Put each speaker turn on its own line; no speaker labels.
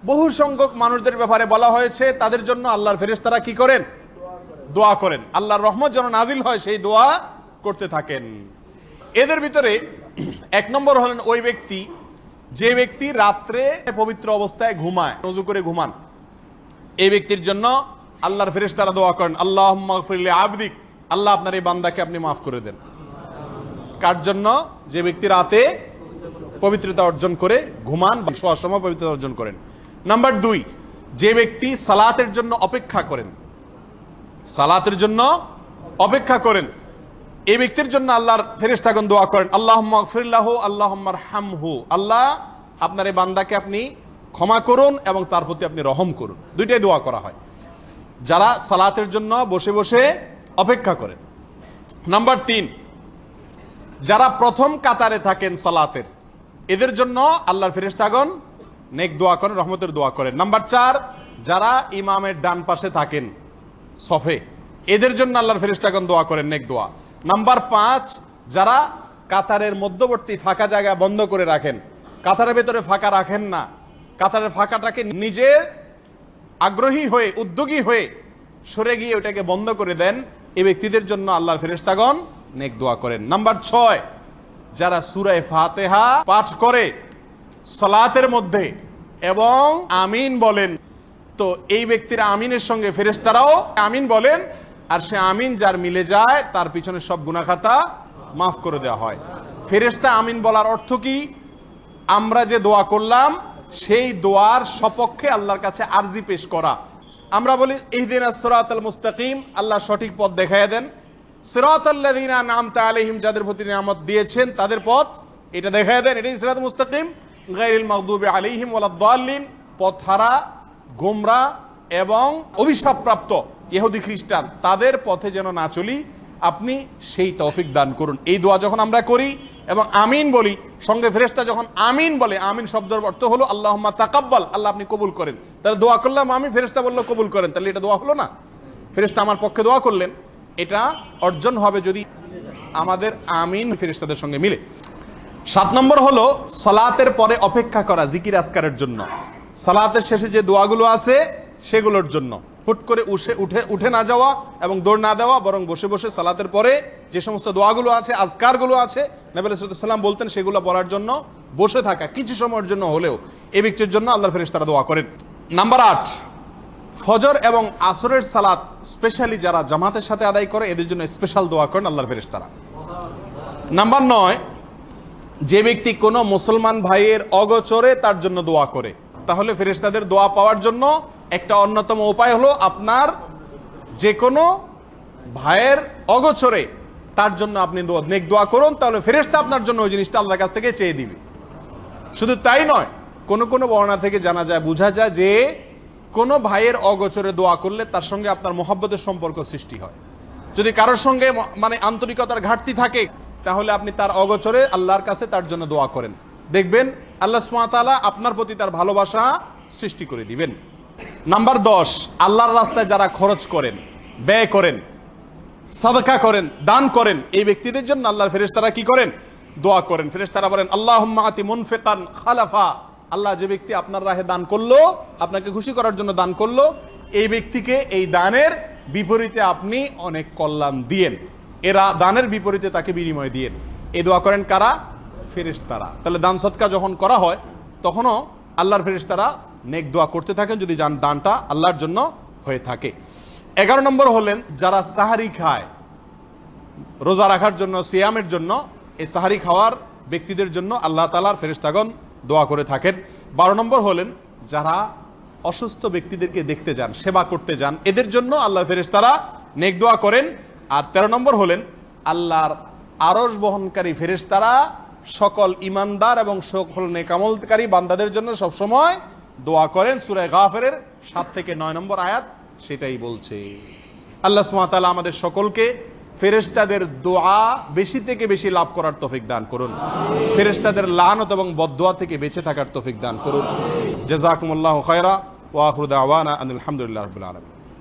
বহু সংখ্যক মানুষদের ব্যাপারে বলা হয়েছে তাদের জন্য আল্লাহর ফেরেশতারা কি করেন? দোয়া করেন, আল্লাহর রহমত যেন নাজিল হয় সেই দোয়া করতে থাকেন। এদের ভিতরে এক নম্বর হলেন ওই ব্যক্তি যে ব্যক্তি রাত্রে পবিত্র অবস্থায় ঘুমায়, ওযু করে ঘুমান। এই ব্যক্তির জন্য আল্লাহর ফেরেশতারা দোয়া করেন, আল্লাহুম্মা গফির লি আবদিক, আল্লাহ আপনার এই বান্দাকে আপনি মাফ করে দেন। কার জন্য? যে ব্যক্তি রাতে পবিত্রতা অর্জন করে ঘুমান বা শোয়ার সময় পবিত্রতা অর্জন করেন। নাম্বার 2, যে ব্যক্তি সালাতের জন্য অপেক্ষা করেন, সালাতের জন্য অপেক্ষা করেন, এই ব্যক্তির জন্য আল্লাহর ফেরেশতাগণ দোয়া করেন, আল্লাহুম্মা গফির লাহু আল্লাহুম্মা আরহামহু, আল্লাহ আপনার এই বান্দাকে আপনি ক্ষমা করুন এবং তার প্রতি আপনি রহম করুন। দুইটাই দোয়া করা হয় যারা সালাতের জন্য বসে বসে অপেক্ষা করেন। নাম্বার 3, যারা প্রথম কাতারে থাকেন সালাতের, এদের জন্য আল্লাহর ফেরেশতাগণ নেক দোয়া করেন, রহমতের দোয়া করেন। নাম্বার 4, যারা ইমামের ডান পাশে থাকেন সফে, এদের জন্য আল্লাহর ফেরেশতাগণ দোয়া করেন নেক দোয়া। নাম্বার 5, যারা কাতারের মধ্যবর্তী ফাঁকা জায়গা বন্ধ করে রাখেন, কাতারের ভেতরে ফাঁকা রাখেন না, কাতারের ফাঁকাটাকে নিজের আগ্রহী হয়ে উদ্যোগী হয়ে সরে গিয়ে ওটাকে বন্ধ করে দেন, এই ব্যক্তিদের জন্য আল্লাহর ফেরেশতাগণ নেক দোয়া করেন। নাম্বার 6, যারা সূরা ফাতিহা পাঠ করে সালাতের মধ্যে এবং আমিন বলেন, তো এই ব্যক্তির আমিনের সঙ্গে ফেরেশতারাও আমিন বলেন, আর সে আমিন যার মিলে যায় তার পিছনে সব গুনাহ খাতা মাফ করে দেওয়া হয়। ফেরেশতা আমিন বলার অর্থ কি? আমরা যে দোয়া করলাম সেই দোয়ার সপক্ষে আল্লাহর কাছে আরজি পেশ করা। আমরা বলি ইহদিনাস সিরাতাল মুস্তাকিম, আল্লাহ সঠিক পথ দেখায় দেন। সিরাতাল্লাযিনা আন'আমতা আলাইহিম, যাদের প্রতি নিয়ামত দিয়েছেন তাদের পথ এটা দেখায় দেন, এটাই সিরাতুল মুস্তাকিম। গায়রিল মাগদুবি আলাইহিম ওয়ালাদ-দাল্লিন, পথহারা, গোমরা এবং অভিশাপপ্রাপ্ত ইহুদি খ্রিস্টান তাদের পথে যেন না চলি, আপনি সেই তৌফিক দান করুন। এই দোয়া যখন আমরা করি এবং আমিন বলি, সঙ্গে ফেরেশতা যখন আমিন বলে, আমিন শব্দের অর্থ হলো আল্লাহুম্মা তাকাব্বাল, আল্লাহ আপনি কবুল করেন। তাহলে দোয়া করলাম আমি, ফেরেশতা বলল কবুল করেন, তাহলে এটা দোয়া হলো না? ফেরেশতা আমার পক্ষে দোয়া করলেন, এটা অর্জন হবে যদি আমাদের আমিন ফেরেশতাদের সঙ্গে মিলে। 7 নম্বর হলো সালাতের পরে অপেক্ষা করা জিকির আজকারের জন্য। সালাতের শেষে যে দোয়াগুলো আছে সেগুলোর জন্য হুট করে উঠে না যাওয়া এবং দৌড় না দেওয়া, বরং বসে বসে সালাতের পরে যে সমস্ত দোয়াগুলো আছে, আজকারগুলো আছে, নবী সাল্লাল্লাহু আলাইহি ওয়াসাল্লাম বলতেন সেগুলো বলার জন্য বসে থাকা কিছু সময়ের জন্য হলেও এই ব্যক্তির জন্য আল্লাহর ফেরেশতারা দোয়া করেন। নাম্বার 8, ফজর এবং আসরের সালাত স্পেশালি যারা জামাতের সাথে আদায় করে এদের জন্য স্পেশাল দোয়া করেন আল্লাহর ফেরেশতারা। নাম্বার 9, যে ব্যক্তি কোনো মুসলমান ভাইয়ের অগোচরে তার জন্য দোয়া করে, তাহলে ফেরেশতাদের দোয়া পাওয়ার জন্য একটা অন্যতম উপায় হলো আপনার যে কোনো ভাইয়ের অগোচরে তার জন্য আপনি নেক দোয়া করুন, তাহলে ফেরেশতা আপনার জন্য ওই জিনিসটা আল্লাহর কাছ থেকে চেয়ে দিবে। শুধু তাই নয়, কোন কোন বর্ণনা থেকে জানা যায়, বোঝা যায় যে কোনো ভাইয়ের অগোচরে দোয়া করলে তার সঙ্গে আপনার মহব্বতের সম্পর্ক সৃষ্টি হয়। যদি কারোর সঙ্গে মানে আন্তরিকতার ঘাটতি থাকে, তাহলে আপনি তার অগোচরে আল্লাহর কাছে তার জন্য দোয়া করেন, দেখবেন আল্লাহ সুবহানাহু ওয়া তাআলা আপনার প্রতি তার ভালোবাসা সৃষ্টি করে দিবেন। নাম্বার 10, আল্লাহর রাস্তায় যারা খরচ করেন, ব্যয় করেন, সাদকা করেন, দান করেন, এই ব্যক্তিদের জন্য আল্লাহর ফেরেশতারা কি করেন? দোয়া করেন। ফেরেশতারা বলেন আল্লাহুম্মা আতি মুনফিকান খালাফা, আল্লাহ যে ব্যক্তি আপনার রাহে দান করলো, আপনাকে খুশি করার জন্য দান করলো, এই ব্যক্তিকে এই দানের বিপরীতে আপনি অনেক কল্যাণ দিয়েন, এরা দানের বিপরীতে তাকে বিনিময় দিয়েন। এই দোয়া করেন কারা? ফেরেশতারা। তাহলে দান সদকা যখন করা হয় তখনও আল্লাহর ফেরেশতারা নেক দোয়া করতে থাকেন যদি দানটা আল্লাহর জন্য হয়ে থাকে। 11 নম্বর হলেন যারা সাহারি খায় রোজা রাখার জন্য, সিয়ামের জন্য, এই সাহারি খাওয়ার ব্যক্তিদের জন্য আল্লাহ তাআলার ফেরেশতাগণ দোয়া করে থাকেন। 12 নম্বর হলেন যারা অসুস্থ ব্যক্তিদেরকে দেখতে যান, সেবা করতে যান, এদের জন্য আল্লাহর ফেরেশতারা নেক দোয়া করেন। আর 13 নম্বর হলেন আল্লাহর আরশ বহনকারী ফেরেশতারা সকল ইমানদার এবং সকল নেকামলকারী বান্দাদের জন্য সবসময় দোয়া করেন। সূরা গাফিরের 7 থেকে 9 নম্বর আয়াত সেটাই বলছে। আল্লাহ সুবহানাহু ওয়া তাআলা আমাদের সকলকে ফেরেশতাদের দোয়া বেশি থেকে বেশি লাভ করার তৌফিক দান করুন, ফেরেশতাদের লানত এবং বদদোয়া থেকে বেঁচে থাকার তৌফিক দান করুন। জাযাকুমুল্লাহু খায়রা ওয়া আখিরু দাওয়ানা আলহামদুলিল্লাহি রাব্বিল আলামিন।